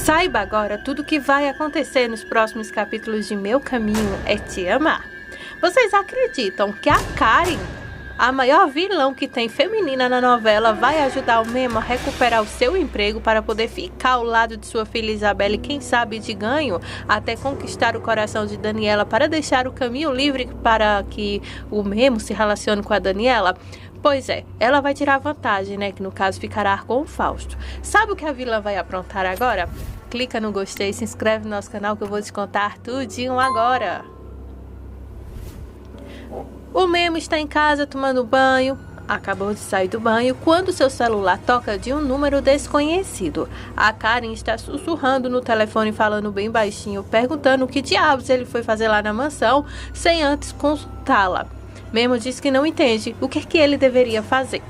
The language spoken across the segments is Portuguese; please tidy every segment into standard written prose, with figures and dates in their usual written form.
Saiba agora tudo o que vai acontecer nos próximos capítulos de Meu Caminho é Te Amar. Vocês acreditam que a Karen, a maior vilã que tem feminina na novela, vai ajudar o Memo a recuperar o seu emprego para poder ficar ao lado de sua filha Isabela e quem sabe de ganho, até conquistar o coração de Daniela para deixar o caminho livre para que o Memo se relacione com a Daniela? Pois é, ela vai tirar vantagem, né? Que no caso ficará com o Fausto. Sabe o que a vilã vai aprontar agora? Clica no gostei, se inscreve no nosso canal que eu vou te contar tudinho agora. O Memo está em casa tomando banho, acabou de sair do banho, quando seu celular toca de um número desconhecido. A Karen está sussurrando no telefone, falando bem baixinho, perguntando o que diabos ele foi fazer lá na mansão, sem antes consultá-la. Memo diz que não entende o que ele deveria fazer.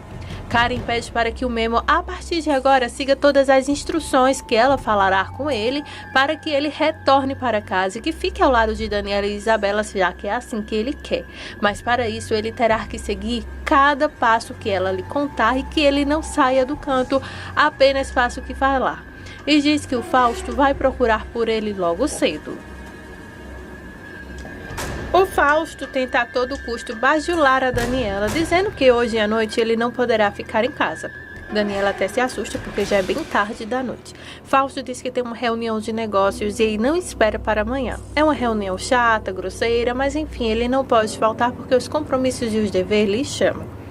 Karen pede para que o Memo, a partir de agora, siga todas as instruções que ela falará com ele, para que ele retorne para casa e que fique ao lado de Daniela e Isabela, já que é assim que ele quer. Mas para isso, ele terá que seguir cada passo que ela lhe contar e que ele não saia do canto, apenas faça o que falar. E diz que o Fausto vai procurar por ele logo cedo. O Fausto tenta a todo custo bajular a Daniela, dizendo que hoje à noite ele não poderá ficar em casa. Daniela até se assusta porque já é bem tarde da noite. Fausto diz que tem uma reunião de negócios e não espera para amanhã. É uma reunião chata, grosseira, mas enfim, ele não pode faltar porque os compromissos e os deveres lhe chamam.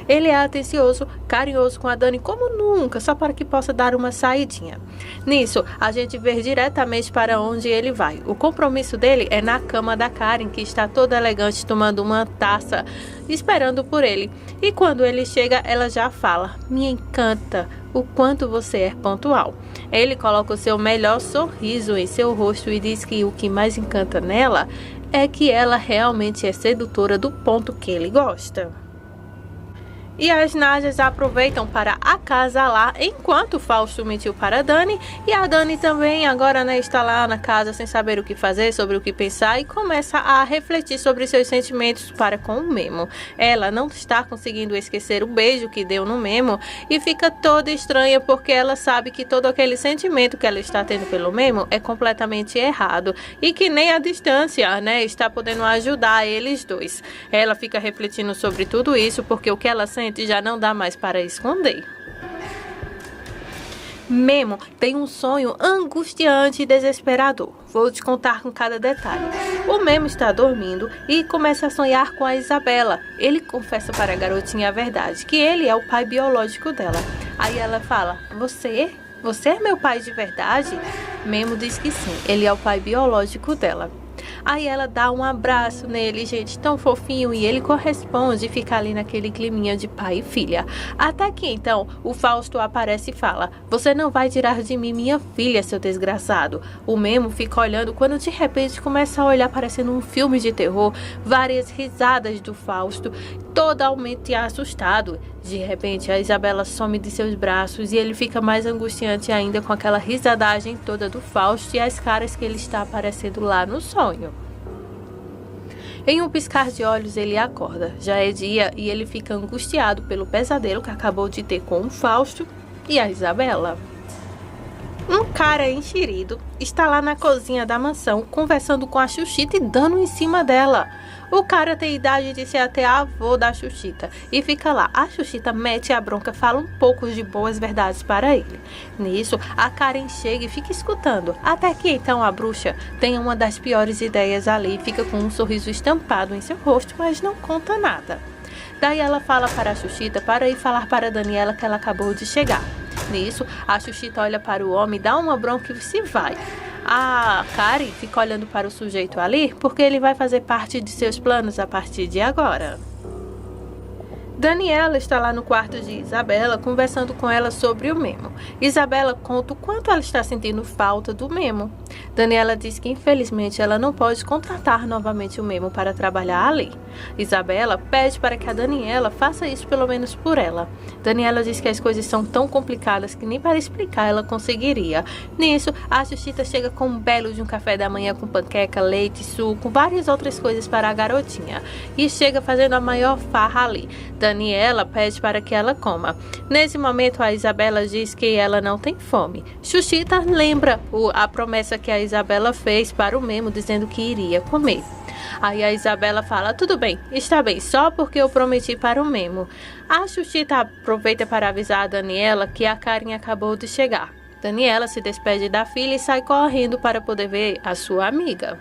Ele é atencioso, carinhoso com a Dani como nunca, só para que possa dar uma saidinha. Nisso, a gente vê diretamente para onde ele vai. O compromisso dele é na cama da Karen, que está toda elegante tomando uma taça, esperando por ele. E quando ele chega, ela já fala: "Me encanta o quanto você é pontual." Ele coloca o seu melhor sorriso em seu rosto e diz que o que mais encanta nela é que ela realmente é sedutora do ponto que ele gosta. E as Nádias aproveitam para acasalar enquanto o Fausto mentiu para a Dani. E a Dani também agora, né, está lá na casa sem saber o que fazer, sobre o que pensar, e começa a refletir sobre seus sentimentos para com o Memo. Ela não está conseguindo esquecer o beijo que deu no Memo e fica toda estranha porque ela sabe que todo aquele sentimento que ela está tendo pelo Memo é completamente errado e que nem a distância, né, está podendo ajudar eles dois. Ela fica refletindo sobre tudo isso porque o que ela sente já não dá mais para esconder. Memo tem um sonho angustiante e desesperador. Vou te contar com cada detalhe. O Memo está dormindo e começa a sonhar com a Isabela. Ele confessa para a garotinha a verdade, que ele é o pai biológico dela. Aí ela fala: Você é meu pai de verdade?" Memo diz que sim, ele é o pai biológico dela. Aí ela dá um abraço nele, gente, tão fofinho, e ele corresponde e fica ali naquele climinha de pai e filha. Até que então o Fausto aparece e fala: "Você não vai tirar de mim minha filha, seu desgraçado." O Memo fica olhando quando de repente começa a olhar parecendo um filme de terror, várias risadas do Fausto, totalmente assustado. De repente a Isabela some de seus braços e ele fica mais angustiante ainda com aquela risadagem toda do Fausto e as caras que ele está aparecendo lá no sonho. Em um piscar de olhos ele acorda. Já é dia e ele fica angustiado pelo pesadelo que acabou de ter com o Fausto e a Isabela. Um cara enxerido está lá na cozinha da mansão conversando com a Xuxita e dando em cima dela. O cara tem idade de ser até avô da Xuxita e fica lá. A Xuxita mete a bronca, fala um pouco de boas verdades para ele. Nisso, a Karen chega e fica escutando. Até que então a bruxa tem uma das piores ideias ali e fica com um sorriso estampado em seu rosto, mas não conta nada. Daí ela fala para a Xuxita para ir falar para a Daniela que ela acabou de chegar. Nisso, a Xuxita olha para o homem, dá uma bronca e se vai. A Karen fica olhando para o sujeito ali porque ele vai fazer parte de seus planos a partir de agora. Daniela está lá no quarto de Isabela conversando com ela sobre o Memo. Isabela conta o quanto ela está sentindo falta do Memo. Daniela diz que infelizmente ela não pode contratar novamente o Memo para trabalhar ali. Isabela pede para que a Daniela faça isso pelo menos por ela. Daniela diz que as coisas são tão complicadas que nem para explicar ela conseguiria. Nisso, a Xuxita chega com um belo de um café da manhã com panqueca, leite, suco, várias outras coisas para a garotinha. E chega fazendo a maior farra ali. Daniela pede para que ela coma. Nesse momento, a Isabela diz que ela não tem fome. Xuxita lembra a promessa que a Isabela fez para o Memo, dizendo que iria comer. Aí a Isabela fala, tudo bem, está bem, só porque eu prometi para o Memo. A Xuxita aproveita para avisar a Daniela que a Karen acabou de chegar. Daniela se despede da filha e sai correndo para poder ver a sua amiga.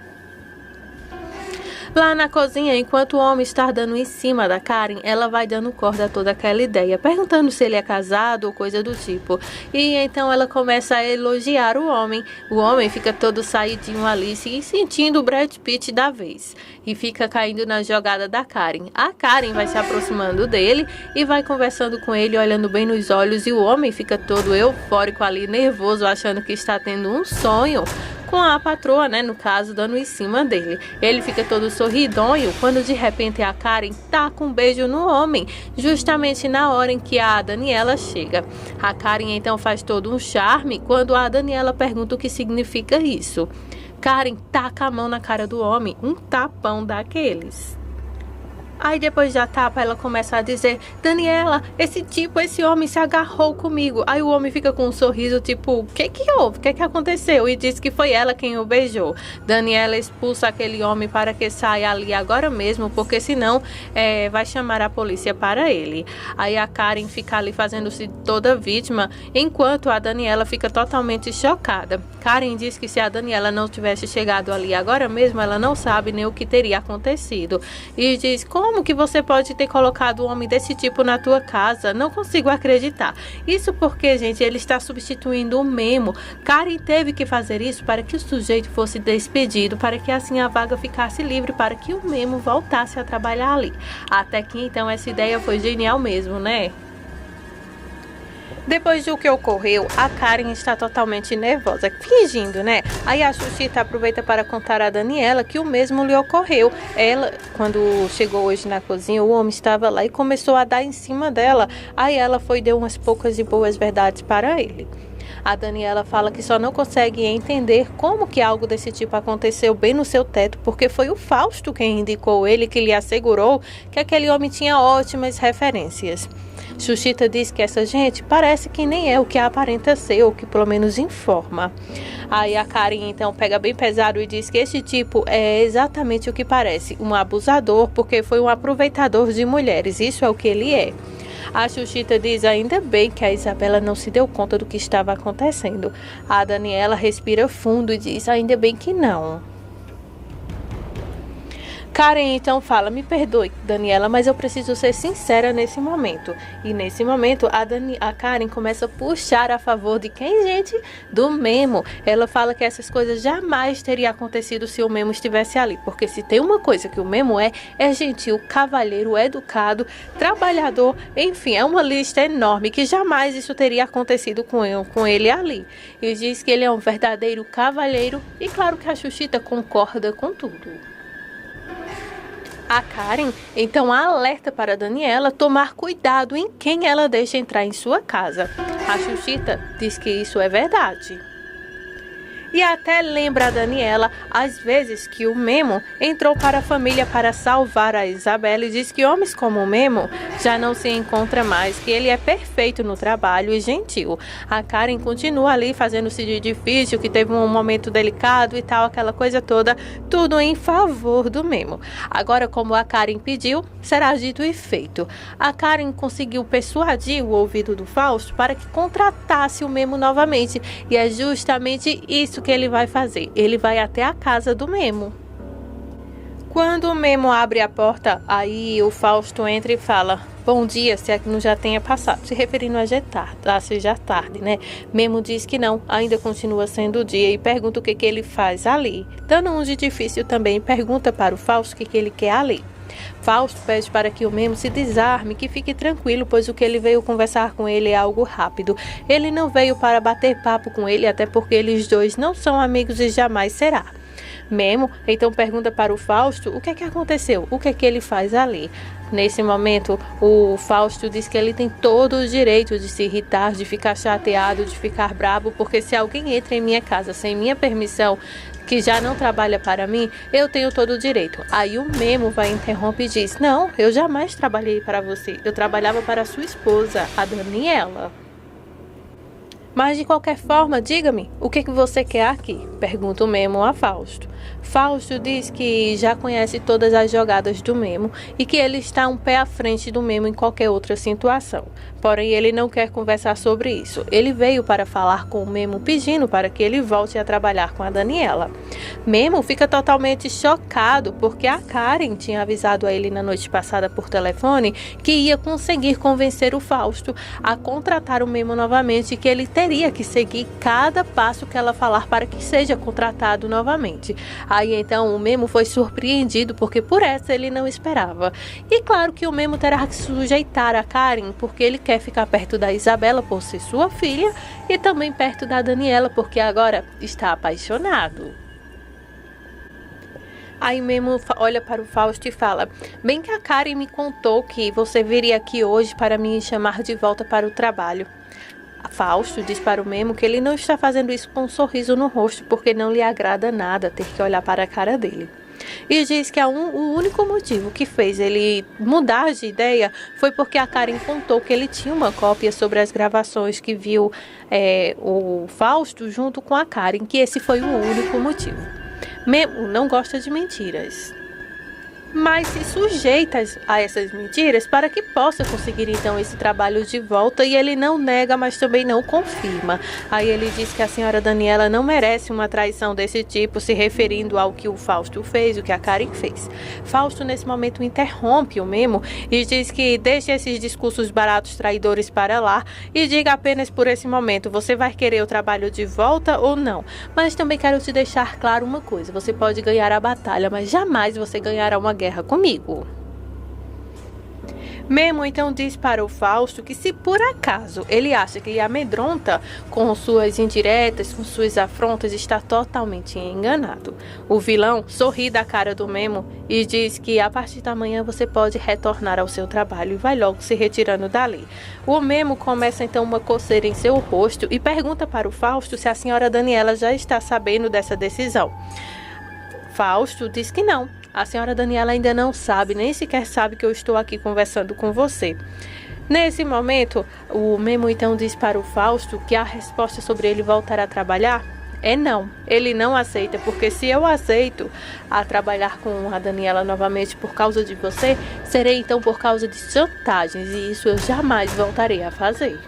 Lá na cozinha, enquanto o homem está dando em cima da Karen, ela vai dando corda a toda aquela ideia, perguntando se ele é casado ou coisa do tipo. E então ela começa a elogiar o homem. O homem fica todo saidinho ali, se sentindo o Brad Pitt da vez. E fica caindo na jogada da Karen. A Karen vai se aproximando dele e vai conversando com ele, olhando bem nos olhos. E o homem fica todo eufórico ali, nervoso, achando que está tendo um sonho com a patroa, né, no caso, dando em cima dele. Ele fica todo sorridonho quando de repente a Karen taca um beijo no homem, justamente na hora em que a Daniela chega. A Karen então faz todo um charme quando a Daniela pergunta o que significa isso. Karen taca a mão na cara do homem, um tapão daqueles. Aí depois da tapa ela começa a dizer, Daniela, esse homem se agarrou comigo. Aí o homem fica com um sorriso tipo, o que houve? O que aconteceu? E diz que foi ela quem o beijou. Daniela expulsa aquele homem para que saia ali agora mesmo, porque senão vai chamar a polícia para ele. Aí a Karen fica ali fazendo-se toda vítima, enquanto a Daniela fica totalmente chocada. Karen diz que se a Daniela não tivesse chegado ali agora mesmo, ela não sabe nem o que teria acontecido. E diz, como que você pode ter colocado um homem desse tipo na tua casa? Não consigo acreditar. Isso porque, gente, ele está substituindo o Memo. Karen teve que fazer isso para que o sujeito fosse despedido, para que assim a vaga ficasse livre, para que o Memo voltasse a trabalhar ali. Até que então essa ideia foi genial mesmo, né? Depois do que ocorreu, a Karen está totalmente nervosa, fingindo, né? Aí a Xuxita aproveita para contar a Daniela que o mesmo lhe ocorreu. Ela, quando chegou hoje na cozinha, o homem estava lá e começou a dar em cima dela. Aí ela foi e deu umas poucas e boas verdades para ele. A Daniela fala que só não consegue entender como que algo desse tipo aconteceu bem no seu teto, porque foi o Fausto quem indicou ele, que lhe assegurou que aquele homem tinha ótimas referências. Xuxita diz que essa gente parece que nem é o que aparenta ser, ou que pelo menos informa. Aí a Karen então pega bem pesado e diz que esse tipo é exatamente o que parece, um abusador, porque foi um aproveitador de mulheres, isso é o que ele é. A Xuxita diz ainda bem que a Isabela não se deu conta do que estava acontecendo. A Daniela respira fundo e diz ainda bem que não. Karen então fala, me perdoe, Daniela, mas eu preciso ser sincera nesse momento. E nesse momento a Karen começa a puxar a favor de quem, gente? Do Memo. Ela fala que essas coisas jamais teriam acontecido se o Memo estivesse ali. Porque se tem uma coisa que o Memo é gentil, cavalheiro, educado, trabalhador, enfim, é uma lista enorme que jamais isso teria acontecido com ele ali. E diz que ele é um verdadeiro cavalheiro e claro que a Xuxita concorda com tudo. A Karen então alerta para a Daniela tomar cuidado em quem ela deixa entrar em sua casa. A Xuxita diz que isso é verdade. E até lembra a Daniela às vezes que o Memo entrou para a família para salvar a Isabela e diz que homens como o Memo já não se encontra mais, que ele é perfeito no trabalho e gentil. A Karen continua ali fazendo-se de difícil, que teve um momento delicado e tal, aquela coisa toda, tudo em favor do Memo. Agora, como a Karen pediu, será dito e feito. A Karen conseguiu persuadir o ouvido do Fausto para que contratasse o Memo novamente e é justamente isso que ele vai fazer. Ele vai até a casa do Memo. Quando o Memo abre a porta, aí o Fausto entra e fala, bom dia, se é que não já tenha passado, se referindo a seja tarde, né? Memo diz que não, ainda continua sendo dia e pergunta o que ele faz ali. Dando um de difícil também, pergunta para o Fausto o que ele quer ali. Fausto pede para que o Memo se desarme, que fique tranquilo, pois o que ele veio conversar com ele é algo rápido. Ele não veio para bater papo com ele, até porque eles dois não são amigos e jamais será. Memo então pergunta para o Fausto o que é que aconteceu, o que é que ele faz ali. Nesse momento, o Fausto diz que ele tem todo o direito de se irritar, de ficar chateado, de ficar bravo, porque se alguém entra em minha casa sem minha permissão, que já não trabalha para mim, eu tenho todo o direito. Aí o Memo vai interromper e diz: não, eu jamais trabalhei para você, eu trabalhava para a sua esposa, a Daniela. Mas de qualquer forma, diga-me, o que você quer aqui? Pergunta o Memo a Fausto. Fausto diz que já conhece todas as jogadas do Memo e que ele está um pé à frente do Memo em qualquer outra situação. Porém, ele não quer conversar sobre isso. Ele veio para falar com o Memo pedindo para que ele volte a trabalhar com a Daniela. Memo fica totalmente chocado porque a Karen tinha avisado a ele na noite passada por telefone que ia conseguir convencer o Fausto a contratar o Memo novamente e que ele teria que seguir cada passo que ela falar para que seja contratado novamente. Aí então o Memo foi surpreendido porque por essa ele não esperava. E claro que o Memo terá que sujeitar a Karen porque ele quer ficar perto da Isabela por ser sua filha e também perto da Daniela porque agora está apaixonado. Aí Memo olha para o Fausto e fala: bem que a Karen me contou que você viria aqui hoje para me chamar de volta para o trabalho. Fausto diz para o Memo que ele não está fazendo isso com um sorriso no rosto porque não lhe agrada nada ter que olhar para a cara dele. E diz que o único motivo que fez ele mudar de ideia foi porque a Karen contou que ele tinha uma cópia sobre as gravações que viu o Fausto junto com a Karen, que esse foi o único motivo. Memo não gosta de mentiras, mas se sujeita a essas mentiras para que possa conseguir então esse trabalho de volta, e ele não nega, mas também não confirma. Aí ele diz que a senhora Daniela não merece uma traição desse tipo, se referindo ao que o Fausto fez, o que a Karen fez. Fausto nesse momento interrompe o Memo e diz que deixe esses discursos baratos traidores para lá e diga apenas por esse momento: você vai querer o trabalho de volta ou não? Mas também quero te deixar claro uma coisa: você pode ganhar a batalha, mas jamais você ganhará uma guerra comigo. Memo então diz para o Fausto que se por acaso ele acha que ele amedronta com suas indiretas, com suas afrontas, está totalmente enganado. O vilão sorri da cara do Memo e diz que a partir da manhã você pode retornar ao seu trabalho e vai logo se retirando dali. O Memo começa então uma coceira em seu rosto e pergunta para o Fausto se a senhora Daniela já está sabendo dessa decisão. Fausto diz que não. A senhora Daniela ainda não sabe, nem sequer sabe que eu estou aqui conversando com você. Nesse momento, o Memo então diz para o Fausto que a resposta sobre ele voltar a trabalhar é não. Ele não aceita, porque se eu aceito a trabalhar com a Daniela novamente por causa de você, serei então por causa de chantagens, e isso eu jamais voltarei a fazer.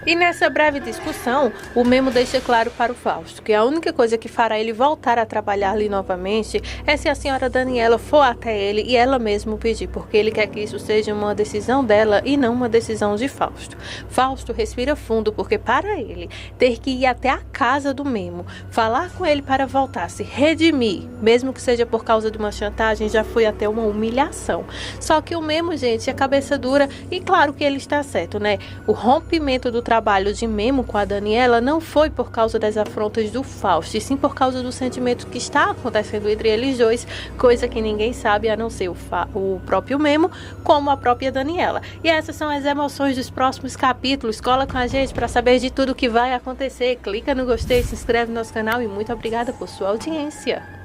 E nessa breve discussão, o Memo deixa claro para o Fausto que a única coisa que fará ele voltar a trabalhar ali novamente é se a senhora Daniela for até ele e ela mesma pedir, porque ele quer que isso seja uma decisão dela e não uma decisão de Fausto. Fausto respira fundo, porque para ele ter que ir até a casa do Memo, falar com ele para voltar, se redimir, mesmo que seja por causa de uma chantagem, já foi até uma humilhação. Só que o Memo, gente, é cabeça dura e claro que ele está certo, né? O rompimento do trabalho de Memo com a Daniela não foi por causa das afrontas do Fausto, e sim por causa do sentimento que está acontecendo entre eles dois, coisa que ninguém sabe a não ser o próprio Memo, como a própria Daniela. E essas são as emoções dos próximos capítulos. Cola com a gente para saber de tudo que vai acontecer. Clica no gostei, se inscreve no nosso canal e muito obrigada por sua audiência.